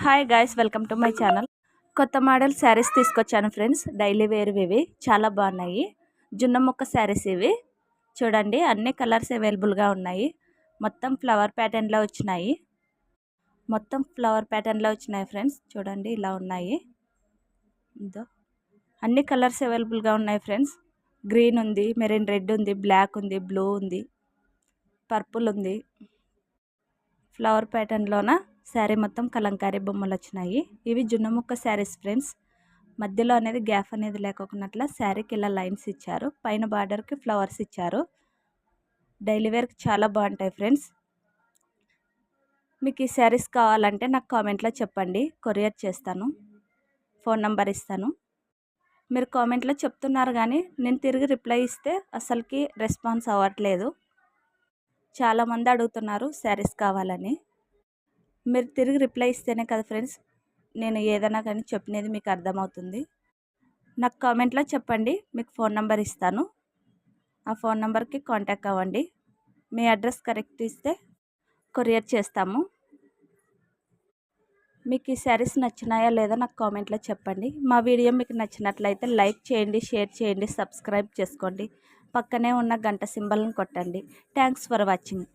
Hi guys, welcome to my channel. కొత్త model saris తీసుకొచ్చాను friends. Daily wear ఇవి చాలా బాగున్నాయి. జున్నం ముక్క శారీస్ ఇవి చూడండి. అన్ని కలర్స్ అవైలబుల్గా ఉన్నాయి. మొత్తం ఫ్లవర్ ప్యాటర్న్లో వచ్చినాయి. ఫ్రెండ్స్ చూడండి, ఇలా ఉన్నాయి. ఇదో అన్ని కలర్స్ అవైలబుల్గా ఉన్నాయి ఫ్రెండ్స్. గ్రీన్ ఉంది, మెరూన్ రెడ్ ఉంది, బ్లాక్ ఉంది, బ్లూ ఉంది, పర్పుల్ ఉంది. ఫ్లవర్ ప్యాటర్న్లోన శారీ మొత్తం కలంకారీ బొమ్మలు వచ్చినాయి. ఇవి జున్ను ముక్క శారీస్ ఫ్రెండ్స్. మధ్యలో అనేది గ్యాప్ అనేది లేకోకున్నట్ల శారీకి ఇలా లైన్స్ ఇచ్చారు. పైన బార్డర్కి ఫ్లవర్స్ ఇచ్చారు. డైలీ వేర్కి చాలా బాగుంటాయి ఫ్రెండ్స్. మీకు ఈ శారీస్ కావాలంటే నాకు కామెంట్లో చెప్పండి, కొరియర్ చేస్తాను. ఫోన్ నెంబర్ ఇస్తాను. మీరు కామెంట్లో చెప్తున్నారు కానీ నేను తిరిగి రిప్లై ఇస్తే అసలుకి రెస్పాన్స్ అవ్వట్లేదు. చాలామంది అడుగుతున్నారు శారీస్ కావాలని. మీరు తిరిగి రిప్లై ఇస్తేనే కదా ఫ్రెండ్స్ నేను ఏదైనా కానీ చెప్పినది మీకు అర్థమవుతుంది. నాకు కామెంట్లో చెప్పండి, మీకు ఫోన్ నెంబర్ ఇస్తాను. ఆ ఫోన్ నెంబర్కి కాంటాక్ట్ అవ్వండి. మీ అడ్రస్ కరెక్ట్ ఇస్తే కొరియర్ చేస్తాము. మీకు ఈ శారీస్ నచ్చినాయా లేదా నాకు కామెంట్లో చెప్పండి. మా వీడియో మీకు నచ్చినట్లయితే లైక్ చేయండి, షేర్ చేయండి, సబ్స్క్రైబ్ చేసుకోండి. పక్కనే ఉన్న గంట సింబల్ని కొట్టండి. Thanks for watching.